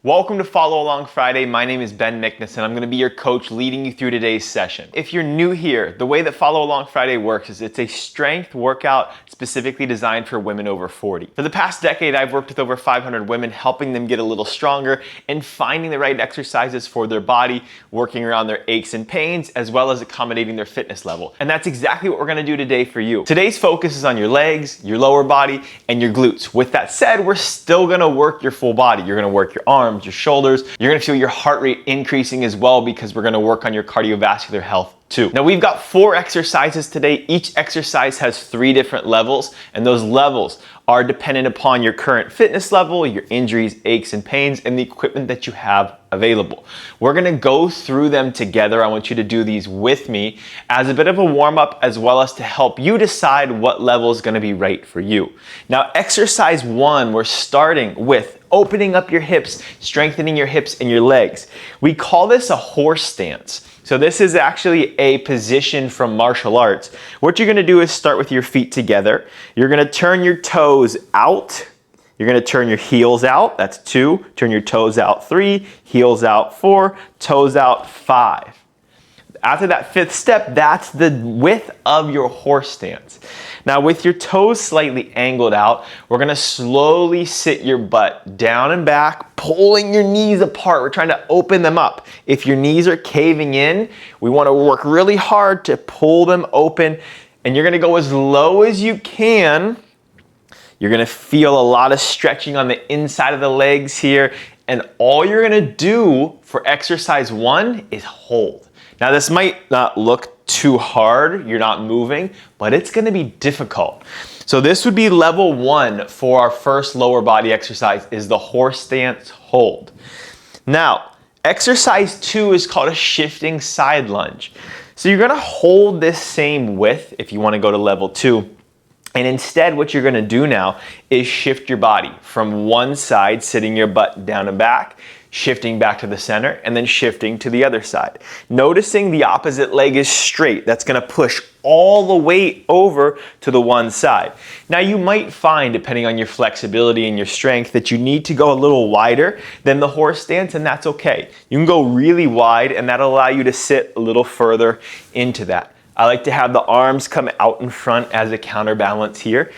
Welcome to Follow Along Friday. My name is Ben Mickness and I'm going to be your coach leading you through today's session. If you're new here, the way that Follow Along Friday works is it's a strength workout specifically designed for women over 40. For the past decade, I've worked with over 500 women, helping them get a little stronger and finding the right exercises for their body, working around their aches and pains, as well as accommodating their fitness level. And that's exactly what we're going to do today for you. Today's focus is on your legs, your lower body, and your glutes. With that said, we're still going to work your full body. You're going to work your arms, your shoulders. You're gonna feel your heart rate increasing as well because we're gonna work on your cardiovascular health too. Now we've got 4 exercises today. Each exercise has 3 different levels, and those levels are dependent upon your current fitness level, your injuries, aches and pains, and the equipment that you have available. We're gonna go through them together. I want you to do these with me as a bit of a warm up, as well as to help you decide what level is gonna be right for you. Now, exercise 1, we're starting with opening up your hips, strengthening your hips and your legs. We call this a horse stance. So this is actually a position from martial arts. What you're gonna do is start with your feet together. You're gonna turn your toes out. You're gonna turn your heels out, that's 2. Turn your toes out 3, heels out 4, toes out 5. After that 5th step, that's the width of your horse stance. Now with your toes slightly angled out, we're gonna slowly sit your butt down and back, pulling your knees apart. We're trying to open them up. If your knees are caving in, we wanna work really hard to pull them open, and you're gonna go as low as you can. You're gonna feel a lot of stretching on the inside of the legs here, and all you're gonna do for exercise 1 is hold. Now this might not look too hard, you're not moving, but it's gonna be difficult. So this would be level 1 for our first lower body exercise, is the horse stance hold. Now, exercise 2 is called a shifting side lunge. So you're gonna hold this same width if you wanna go to level 2. And instead, what you're gonna do now is shift your body from one side, sitting your butt down and back, shifting back to the center, and then shifting to the other side. Noticing the opposite leg is straight. That's gonna push all the weight over to the one side. Now you might find, depending on your flexibility and your strength, that you need to go a little wider than the horse stance, and that's okay. You can go really wide, and that'll allow you to sit a little further into that. I like to have the arms come out in front as a counterbalance here.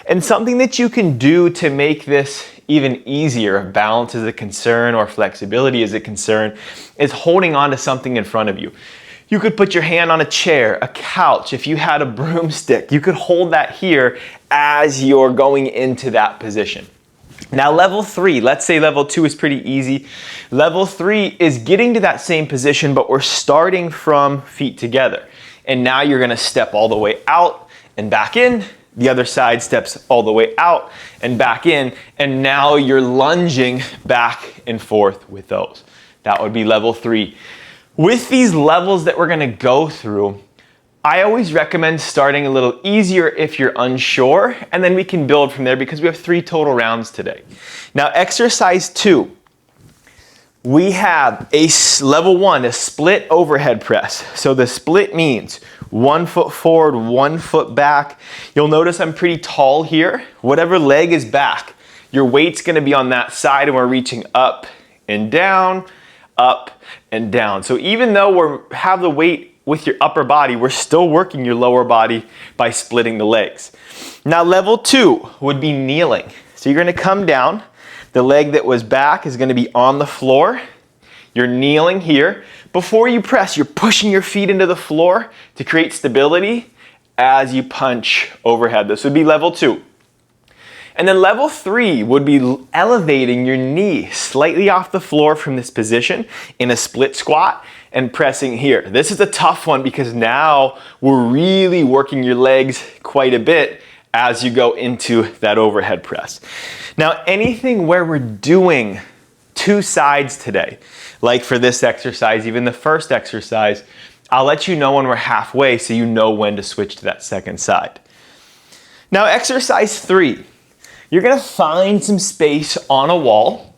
And something that you can do to make this even easier, if balance is a concern or flexibility is a concern, is holding on to something in front of you. You could put your hand on a chair, a couch. If you had a broomstick, you could hold that here as you're going into that position. Now level 3, let's say level 2 is pretty easy. Level 3 is getting to that same position, but we're starting from feet together. And now you're gonna step all the way out and back in. The other side steps all the way out and back in. And now you're lunging back and forth with those. That would be level 3. With these levels that we're gonna go through, I always recommend starting a little easier if you're unsure, and then we can build from there because we have 3 total rounds today. Now exercise 2. We have a level 1, a split overhead press. So the split means 1 foot forward, 1 foot back. You'll notice I'm pretty tall here. Whatever leg is back, your weight's gonna be on that side, and we're reaching up and down, up and down. So even though we have the weight with your upper body, we're still working your lower body by splitting the legs. Now level 2 would be kneeling. So you're gonna come down. The leg that was back is gonna be on the floor. You're kneeling here. Before you press, you're pushing your feet into the floor to create stability as you punch overhead. This would be level 2. And then level 3 would be elevating your knee slightly off the floor from this position in a split squat and pressing here. This is a tough one because now we're really working your legs quite a bit as you go into that overhead press. Now, anything where we're doing 2 sides today, like for this exercise, even the first exercise, I'll let you know when we're halfway so you know when to switch to that second side. Now, exercise 3, you're gonna find some space on a wall.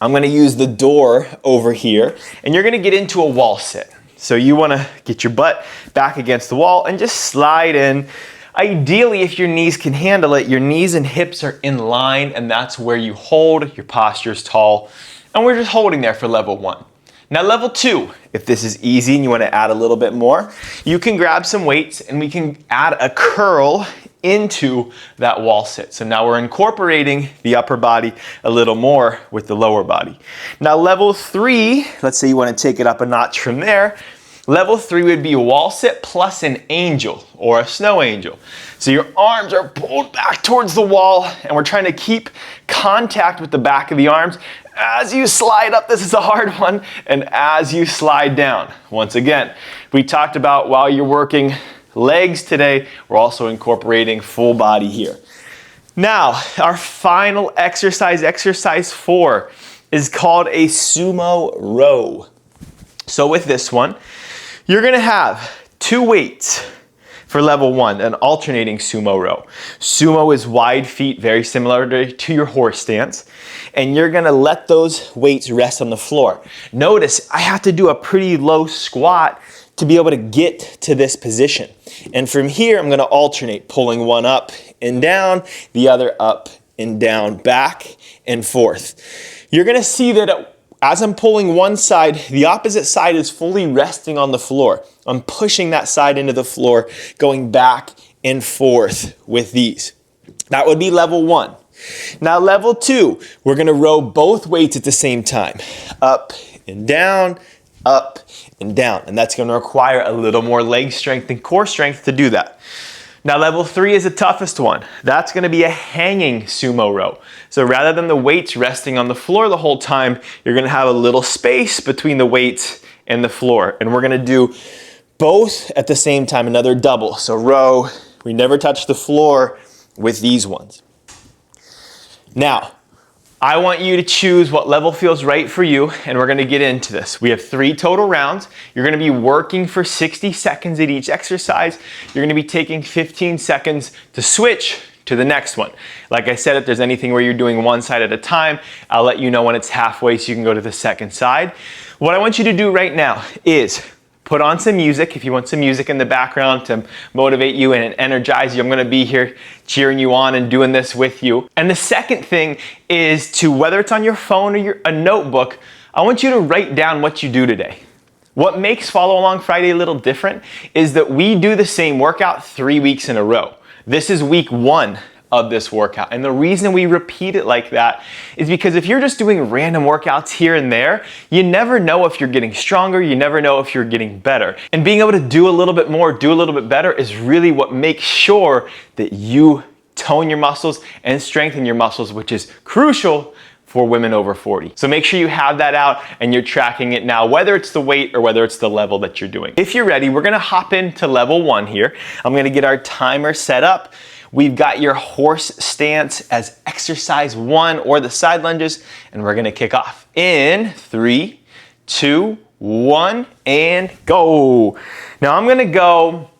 I'm gonna use the door over here, and you're gonna get into a wall sit. So you wanna get your butt back against the wall and just slide in. Ideally, if your knees can handle it, your knees and hips are in line, and that's where you hold, your posture's tall, And we're just holding there for level 1. Now level 2, if this is easy and you want to add a little bit more, you can grab some weights and we can add a curl into that wall sit. So now we're incorporating the upper body a little more with the lower body. Now level 3, let's say you want to take it up a notch from there. Level 3 would be a wall sit plus an angel or a snow angel. So your arms are pulled back towards the wall and we're trying to keep contact with the back of the arms as you slide up. This is a hard one. And as you slide down. Once again, we talked about while you're working legs today, we're also incorporating full body here. Now, our final exercise, exercise 4, is called a sumo row. So with this one, you're gonna have 2 weights for level 1, an alternating sumo row. Sumo is wide feet, very similar to your horse stance, and you're gonna let those weights rest on the floor. Notice I have to do a pretty low squat to be able to get to this position. And from here, I'm gonna alternate, pulling one up and down, the other up and down, back and forth. You're gonna see that as I'm pulling one side, the opposite side is fully resting on the floor. I'm pushing that side into the floor, going back and forth with these. That would be level 1. Now level 2, we're gonna row both weights at the same time. Up and down, up and down. And that's gonna require a little more leg strength and core strength to do that. Now level 3 is the toughest one. That's gonna be a hanging sumo row. So rather than the weights resting on the floor the whole time, you're gonna have a little space between the weights and the floor. And we're gonna do both at the same time, another double. So row, we never touch the floor with these ones. Now, I want you to choose what level feels right for you, and we're gonna get into this. We have 3 total rounds. You're gonna be working for 60 seconds at each exercise. You're gonna be taking 15 seconds to switch to the next one. Like I said, if there's anything where you're doing one side at a time, I'll let you know when it's halfway so you can go to the second side. What I want you to do right now is put on some music. If you want some music in the background to motivate you and energize you, I'm gonna be here cheering you on and doing this with you. And the second thing is to, whether it's on your phone or a notebook, I want you to write down what you do today. What makes Follow Along Friday a little different is that we do the same workout 3 weeks in a row. This is week 1 of this workout. And the reason we repeat it like that is because if you're just doing random workouts here and there, you never know if you're getting stronger, you never know if you're getting better. And being able to do a little bit more, do a little bit better is really what makes sure that you tone your muscles and strengthen your muscles, which is crucial for women over 40. So make sure you have that out and you're tracking it now, whether it's the weight or whether it's the level that you're doing. If you're ready, we're gonna hop into level 1 here. I'm gonna get our timer set up. We've got your horse stance as exercise 1 or the side lunges, and we're gonna kick off. In 3, 2, 1, and go. Now I'm gonna go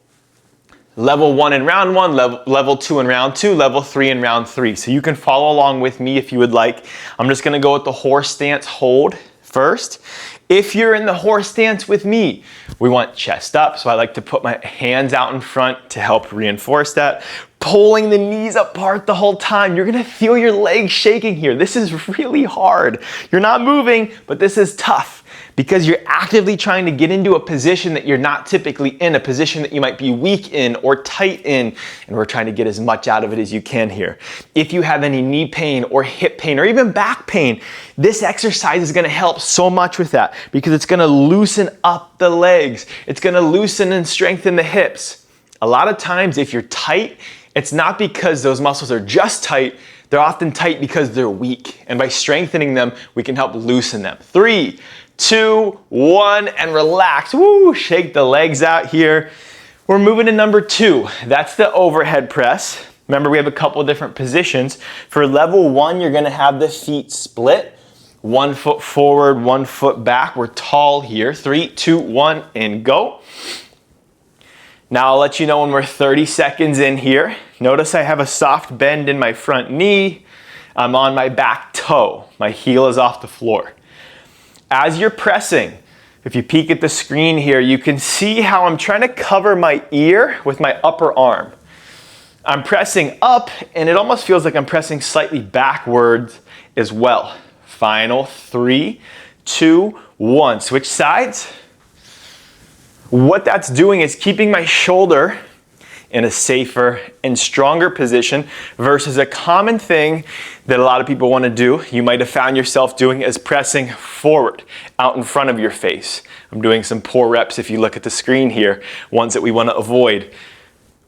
level 1 in round 1, level 2 in round 2, level 3 in round 3. So you can follow along with me if you would like. I'm just gonna go with the horse stance hold first. If you're in the horse stance with me, we want chest up. So I like to put my hands out in front to help reinforce that. Pulling the knees apart the whole time. You're gonna feel your legs shaking here. This is really hard. You're not moving, but this is tough because you're actively trying to get into a position that you're not typically in, a position that you might be weak in or tight in, and we're trying to get as much out of it as you can here. If you have any knee pain or hip pain or even back pain, this exercise is gonna help so much with that because it's gonna loosen up the legs. It's gonna loosen and strengthen the hips. A lot of times if you're tight, it's not because those muscles are just tight, they're often tight because they're weak. And by strengthening them, we can help loosen them. 3, 2, 1, and relax. Woo, shake the legs out here. We're moving to number 2. That's the overhead press. Remember, we have a couple different positions. For level 1, you're gonna have the feet split. 1 foot forward, 1 foot back. We're tall here. 3, 2, 1, and go. Now I'll let you know when we're 30 seconds in here. Notice I have a soft bend in my front knee. I'm on my back toe. My heel is off the floor. As you're pressing, if you peek at the screen here, you can see how I'm trying to cover my ear with my upper arm. I'm pressing up and it almost feels like I'm pressing slightly backwards as well. Final 3, 2, 1. Switch sides. What that's doing is keeping my shoulder in a safer and stronger position versus a common thing that a lot of people want to do. You might have found yourself doing is pressing forward out in front of your face. I'm doing some poor reps if you look at the screen here, ones that we want to avoid.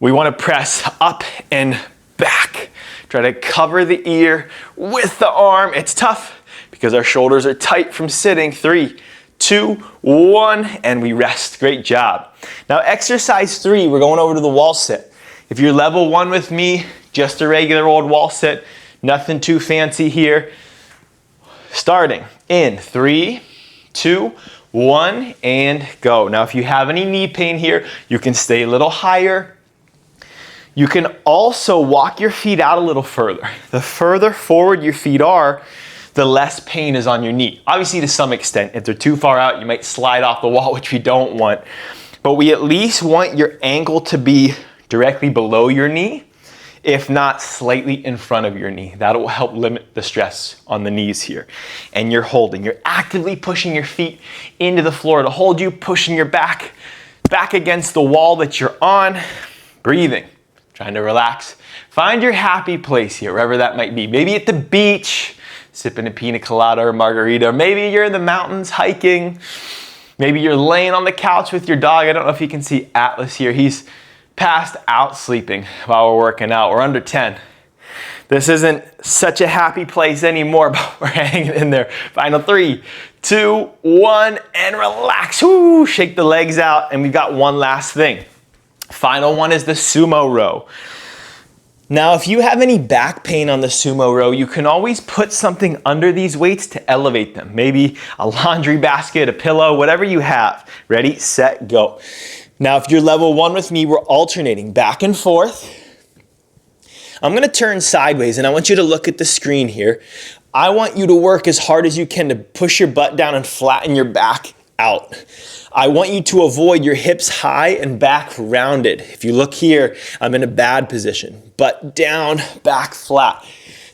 We want to press up and back. Try to cover the ear with the arm. It's tough because our shoulders are tight from sitting. 3, 2, 1, and we rest. Great job. Now exercise 3, we're going over to the wall sit. If you're level 1 with me, just a regular old wall sit, nothing too fancy here. Starting in 3, 2, 1, and go. Now if you have any knee pain here, you can stay a little higher. You can also walk your feet out a little further. The further forward your feet are, the less pain is on your knee. Obviously to some extent, if they're too far out, you might slide off the wall, which we don't want. But we at least want your ankle to be directly below your knee, if not slightly in front of your knee. That will help limit the stress on the knees here. And you're holding. You're actively pushing your feet into the floor to hold you, pushing your back against the wall that you're on. Breathing, trying to relax. Find your happy place here, wherever that might be. Maybe at the beach, sipping a pina colada or margarita. Maybe you're in the mountains hiking. Maybe you're laying on the couch with your dog. I don't know if you can see Atlas here. He's passed out sleeping while we're working out. We're under 10. This isn't such a happy place anymore, but we're hanging in there. Final 3, 2, 1, and relax. Woo, shake the legs out, and we've got one last thing. Final one is the sumo row. Now, if you have any back pain on the sumo row, you can always put something under these weights to elevate them. Maybe a laundry basket, a pillow, whatever you have. Ready, set, go. Now, if you're level 1 with me, we're alternating back and forth. I'm gonna turn sideways and I want you to look at the screen here. I want you to work as hard as you can to push your butt down and flatten your back out. I want you to avoid your hips high and back rounded. If you look here, I'm in a bad position. Butt down, back flat.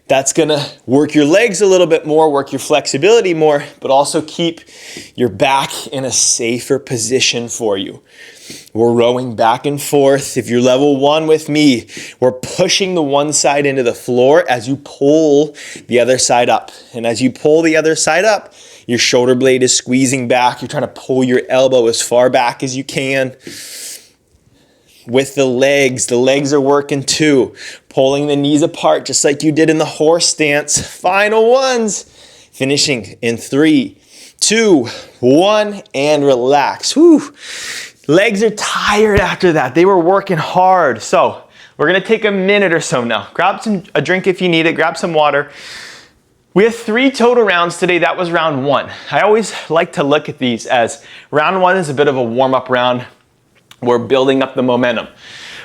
That's gonna work your legs a little bit more, work your flexibility more, but also keep your back in a safer position for you. We're rowing back and forth. If you're level 1 with me, we're pushing the one side into the floor as you pull the other side up. And as you pull the other side up, your shoulder blade is squeezing back. You're trying to pull your elbow as far back as you can. With the legs are working too. Pulling the knees apart just like you did in the horse stance. Final ones. Finishing in 3, 2, 1, and relax. Whew. Legs are tired after that. They were working hard. So we're gonna take a minute or so now. Grab a drink if you need it, grab some water. We have 3 total rounds today. That was round 1. I always like to look at these as round 1 is a bit of a warm-up round. We're building up the momentum.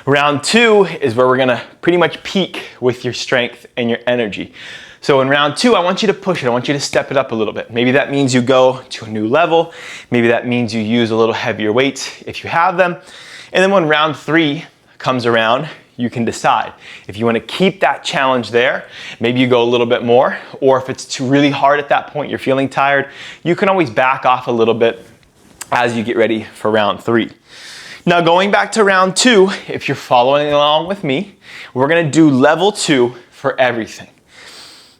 Round 2 is where we're gonna pretty much peak with your strength and your energy. So in round 2, I want you to push it. I want you to step it up a little bit. Maybe that means you go to a new level. Maybe that means you use a little heavier weights if you have them. And then when round 3 comes around, you can decide. If you want to keep that challenge there, maybe you go a little bit more, or if it's really hard at that point, you're feeling tired, you can always back off a little bit as you get ready for round 3. Now going back to round 2, if you're following along with me, we're gonna do level 2 for everything.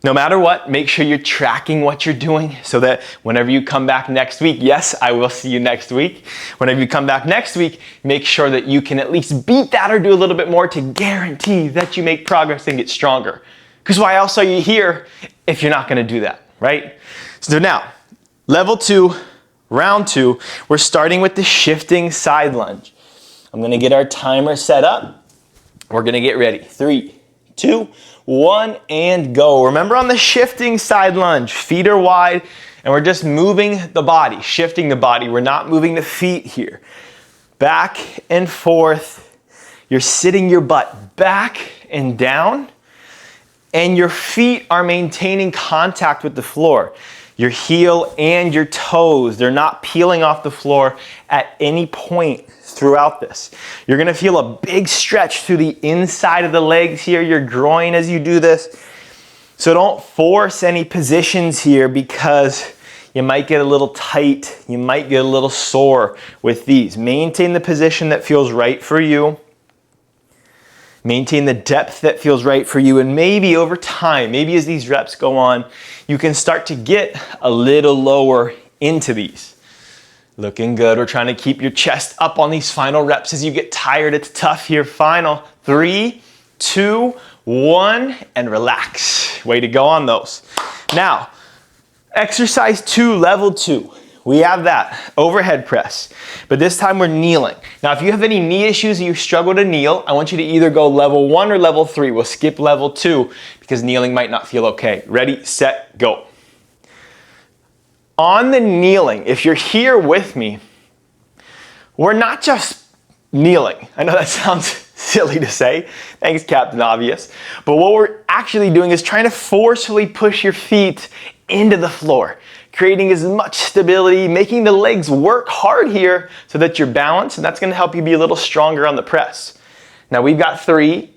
No matter what, make sure you're tracking what you're doing so that whenever you come back next week, yes, I will see you next week. Whenever you come back next week, make sure that you can at least beat that or do a little bit more to guarantee that you make progress and get stronger. Because why else are you here if you're not gonna do that, right? So now, level 2, round 2, we're starting with the shifting side lunge. I'm gonna get our timer set up. We're gonna get ready. 3, 2, 1, and go. Remember on the shifting side lunge, feet are wide, and we're just moving the body, shifting the body. We're not moving the feet here. Back and forth. You're sitting your butt back and down, and your feet are maintaining contact with the floor. Your heel and your toes, they're not peeling off the floor at any point throughout this. You're gonna feel a big stretch through the inside of the legs here, your groin as you do this. So don't force any positions here because you might get a little tight, you might get a little sore with these. Maintain the position that feels right for you. Maintain the depth that feels right for you, and maybe over time, maybe as these reps go on, you can start to get a little lower into these. Looking good. We're trying to keep your chest up on these final reps as you get tired. It's tough here. Final 3, 2, 1, and relax. Way to go on those. Now, exercise 2, level 2. We have that, overhead press, but this time we're kneeling. Now, if you have any knee issues and you struggle to kneel, I want you to either go level 1 or level 3. We'll skip level 2 because kneeling might not feel okay. Ready, set, go. On the kneeling, if you're here with me, we're not just kneeling. I know that sounds silly to say. Thanks, Captain Obvious. But what we're actually doing is trying to forcefully push your feet into the floor, creating as much stability, making the legs work hard here so that you're balanced, and that's gonna help you be a little stronger on the press. Now we've got 3,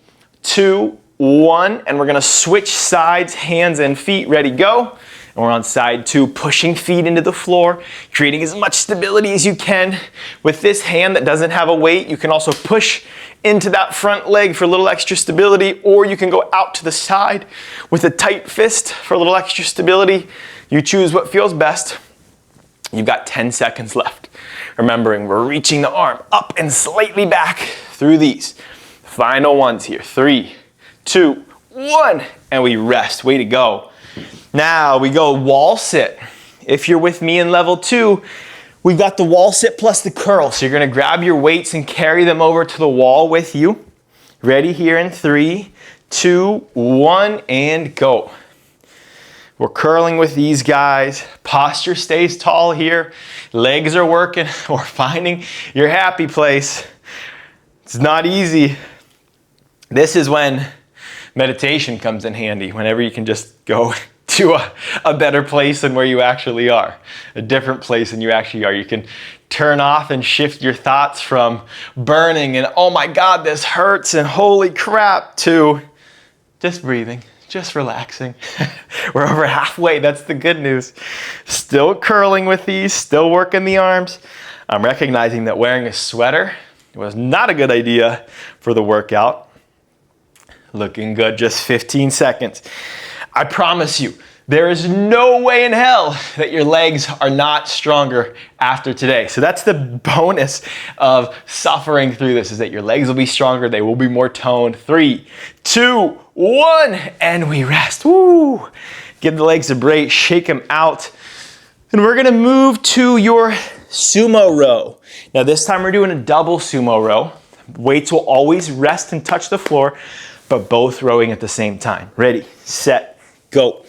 2, 1, and we're gonna switch sides, hands and feet, ready, go. And we're on side 2, pushing feet into the floor, creating as much stability as you can. With this hand that doesn't have a weight, you can also push into that front leg for a little extra stability, or you can go out to the side with a tight fist for a little extra stability. You choose what feels best. You've got 10 seconds left. Remembering, we're reaching the arm up and slightly back through these. Final ones here. 3, 2, 1, and we rest. Way to go. Now we go wall sit. If you're with me in level 2, we've got the wall sit plus the curl. So you're gonna grab your weights and carry them over to the wall with you. Ready here in 3, 2, 1, and go. We're curling with these guys. Posture stays tall here. Legs are working. We're finding your happy place. It's not easy. This is when meditation comes in handy, whenever you can just go to a better place than where you actually are, a different place than you actually are. You can turn off and shift your thoughts from burning and, oh my God, this hurts and holy crap, to just breathing, just relaxing. We're over halfway, that's the good news. Still curling with these, still working the arms. I'm recognizing that wearing a sweater was not a good idea for the workout. Looking good, just 15 seconds. I promise you, there is no way in hell that your legs are not stronger after today. So that's the bonus of suffering through this, is that your legs will be stronger, they will be more toned. 3, 2, 1, and we rest. Woo! Give the legs a break, shake them out. And we're gonna move to your sumo row. Now this time we're doing a double sumo row. Weights will always rest and touch the floor, but both rowing at the same time. Ready, set, go.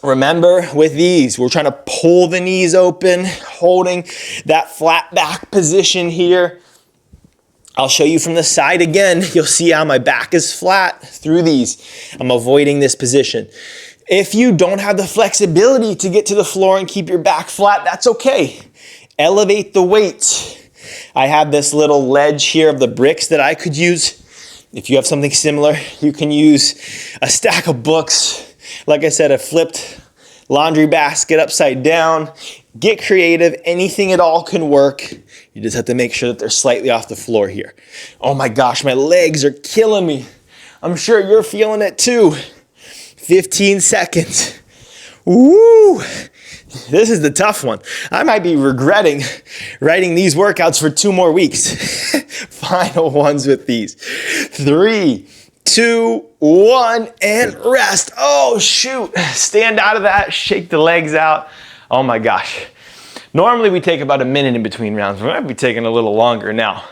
Remember, with these, we're trying to pull the knees open, holding that flat back position here. I'll show you from the side again. You'll see how my back is flat through these. I'm avoiding this position. If you don't have the flexibility to get to the floor and keep your back flat, that's okay. Elevate the weights. I have this little ledge here of the bricks that I could use. If you have something similar, you can use a stack of books. Like I said, a flipped laundry basket upside down. Get creative. Anything at all can work. You just have to make sure that they're slightly off the floor here. Oh my gosh, my legs are killing me. I'm sure you're feeling it too. 15 seconds. Woo! This is the tough one. I might be regretting writing these workouts for 2 more weeks. Final ones with these. 3, 2, 1, and rest. Oh shoot, stand out of that, shake the legs out. Oh my gosh. Normally we take about a minute in between rounds. We might be taking a little longer now.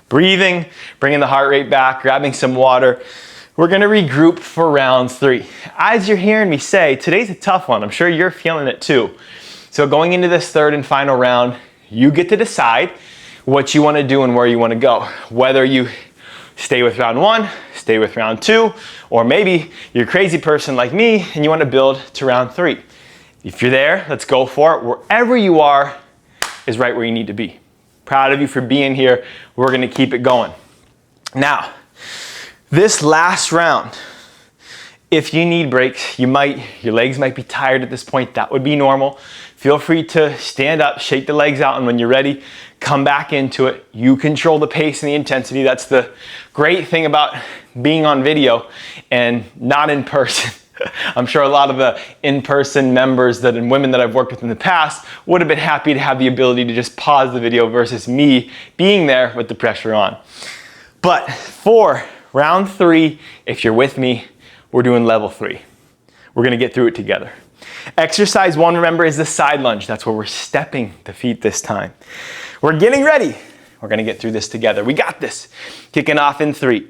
Breathing, bringing the heart rate back, grabbing some water. We're gonna regroup for round 3. As you're hearing me say, today's a tough one. I'm sure you're feeling it too. So going into this 3rd and final round, you get to decide what you wanna do and where you wanna go. Whether you stay with round 1, stay with round 2, or maybe you're a crazy person like me and you wanna build to round 3. If you're there, let's go for it. Wherever you are is right where you need to be. Proud of you for being here. We're gonna keep it going. Now, this last round If you need breaks, your legs might be tired at this point. That would be normal. Feel free to stand up, shake the legs out, and when you're ready, come back into it. You control the pace and the intensity. That's the great thing about being on video and not in person. I'm sure a lot of the in-person members and women that I've worked with in the past would have been happy to have the ability to just pause the video versus me being there with the pressure on. But for round 3, if you're with me, we're doing level 3. We're gonna get through it together. Exercise 1, remember, is the side lunge. That's where we're stepping the feet this time. We're getting ready. We're gonna get through this together. We got this. Kicking off in 3,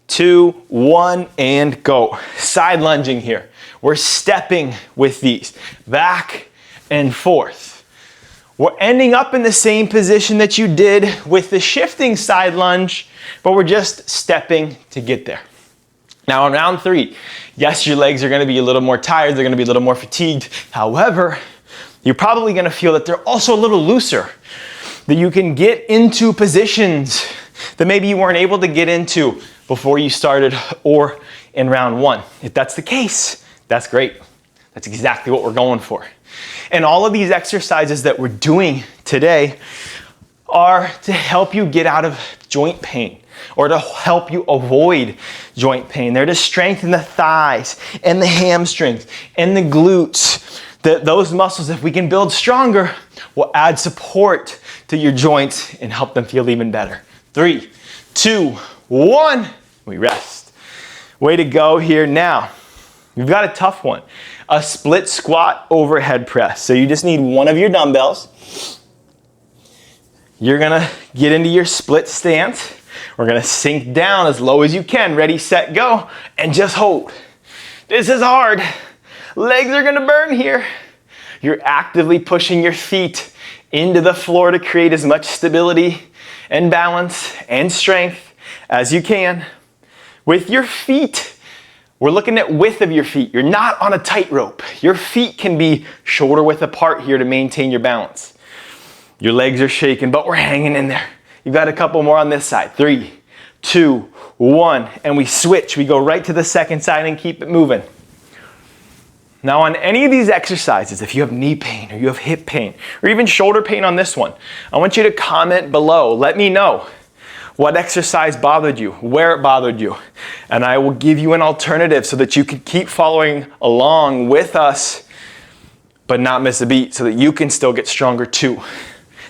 2, 1, and go. Side lunging here. We're stepping with these, back and forth. We're ending up in the same position that you did with the shifting side lunge, but we're just stepping to get there. Now in round 3, yes, your legs are gonna be a little more tired, they're gonna be a little more fatigued. However, you're probably gonna feel that they're also a little looser, that you can get into positions that maybe you weren't able to get into before you started or in round 1. If that's the case, that's great. That's exactly what we're going for. And all of these exercises that we're doing today are to help you get out of joint pain or to help you avoid joint pain. They're to strengthen the thighs and the hamstrings and the glutes. Those muscles, if we can build stronger, will add support to your joints and help them feel even better. 3, 2, 1, we rest. Way to go here. Now, we've got a tough one. A split squat overhead press. So you just need one of your dumbbells. You're gonna get into your split stance. We're gonna sink down as low as you can. Ready, set, go, and just hold. This is hard. Legs are gonna burn here. You're actively pushing your feet into the floor to create as much stability and balance and strength as you can. With your feet, we're looking at width of your feet. You're not on a tightrope. Your feet can be shoulder width apart here to maintain your balance. Your legs are shaking, but we're hanging in there. You've got a couple more on this side. 3, 2, 1, and we switch. We go right to the second side and keep it moving. Now on any of these exercises, if you have knee pain or you have hip pain or even shoulder pain on this one, I want you to comment below. Let me know what exercise bothered you, where it bothered you, and I will give you an alternative so that you can keep following along with us but not miss a beat so that you can still get stronger too.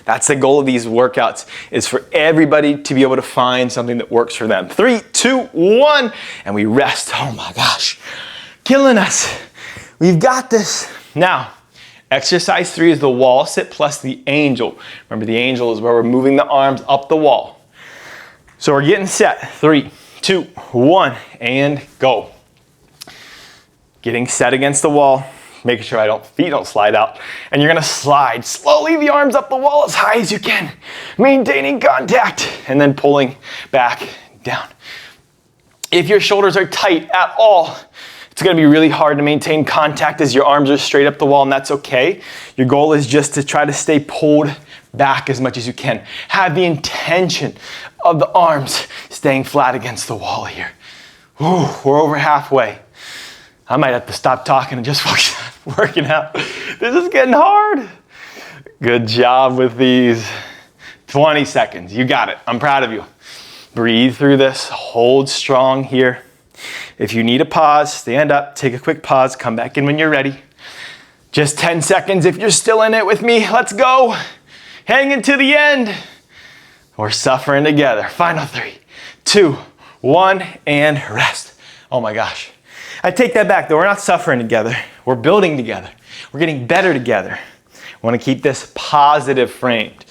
That's the goal of these workouts, is for everybody to be able to find something that works for them. 3, 2, 1, and we rest. Oh my gosh, killing us. We've got this. Now, exercise 3 is the wall sit plus the angel. Remember, the angel is where we're moving the arms up the wall. So we're getting set. 3, 2, 1, and go. Getting set against the wall, making sure feet don't slide out. And you're gonna slide slowly the arms up the wall as high as you can, maintaining contact, and then pulling back down. If your shoulders are tight at all, it's gonna be really hard to maintain contact as your arms are straight up the wall, and that's okay. Your goal is just to try to stay pulled back as much as you can. Have the intention of the arms staying flat against the wall here. Ooh, we're over halfway. I might have to stop talking and just focus on working out. This is getting hard. Good job with these. 20 seconds, you got it. I'm proud of you. Breathe through this, hold strong here. If you need a pause, stand up, take a quick pause, come back in when you're ready. Just 10 seconds if you're still in it with me. Let's go. Hanging to the end. We're suffering together. Final 3, 2, 1, and rest. Oh my gosh. I take that back though. We're not suffering together. We're building together. We're getting better together. I want to keep this positive framed.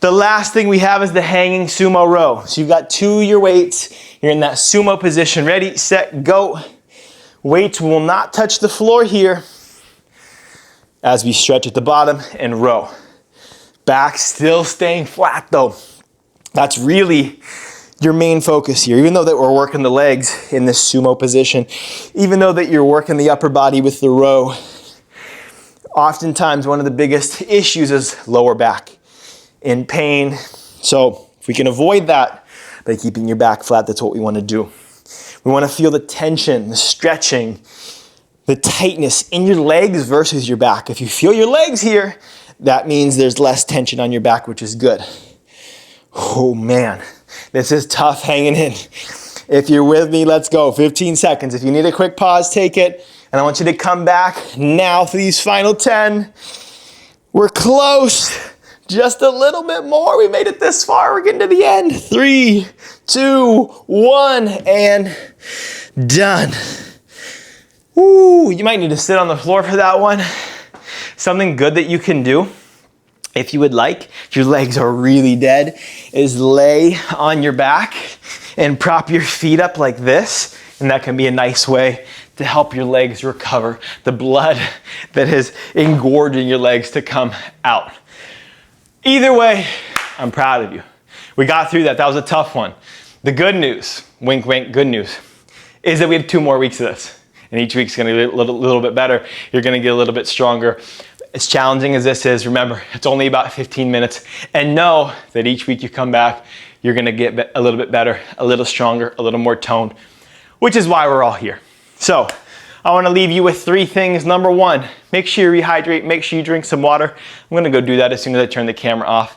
The last thing we have is the hanging sumo row. So you've got 2 of your weights. You're in that sumo position. Ready, set, go. Weights will not touch the floor here as we stretch at the bottom and row. Back still staying flat though. That's really your main focus here. Even though that we're working the legs in this sumo position, even though that you're working the upper body with the row, oftentimes one of the biggest issues is lower back in pain. So if we can avoid that by keeping your back flat, that's what we want to do. We want to feel the tension, the stretching, the tightness in your legs versus your back. If you feel your legs here, that means there's less tension on your back, which is good. Oh man, this is tough hanging in. If you're with me, let's go. 15 seconds. If you need a quick pause, take it. And I want you to come back now for these final 10. We're close. Just a little bit more. We made it this far. We're getting to the end. 3, 2, 1, and done. Ooh, you might need to sit on the floor for that one. Something good that you can do, if you would like, if your legs are really dead, is lay on your back and prop your feet up like this. And that can be a nice way to help your legs recover the blood that is engorging your legs to come out. Either way, I'm proud of you. We got through that. That was a tough one. The good news, wink, wink, good news, is that we have 2 more weeks of this. And each week's gonna be a little bit better. You're gonna get a little bit stronger. As challenging as this is, remember, it's only about 15 minutes. And know that each week you come back, you're gonna get a little bit better, a little stronger, a little more toned, which is why we're all here. So, I wanna leave you with 3 things. Number 1, make sure you rehydrate, make sure you drink some water. I'm gonna go do that as soon as I turn the camera off.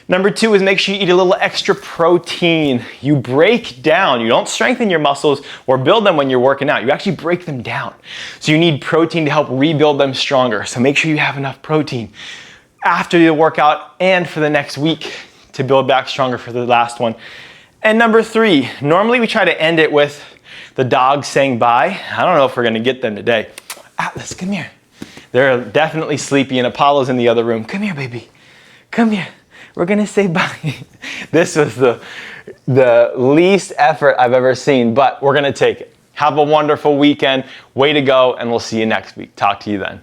Number 2 is make sure you eat a little extra protein. You break down, you don't strengthen your muscles or build them when you're working out. You actually break them down. So you need protein to help rebuild them stronger. So make sure you have enough protein after the workout and for the next week to build back stronger for the last one. And number 3, normally we try to end it with the dogs saying bye. I don't know if we're gonna get them today. Atlas, come here. They're definitely sleepy and Apollo's in the other room. Come here, baby. Come here. We're gonna say bye. This was the least effort I've ever seen, but we're gonna take it. Have a wonderful weekend. Way to go, and we'll see you next week. Talk to you then.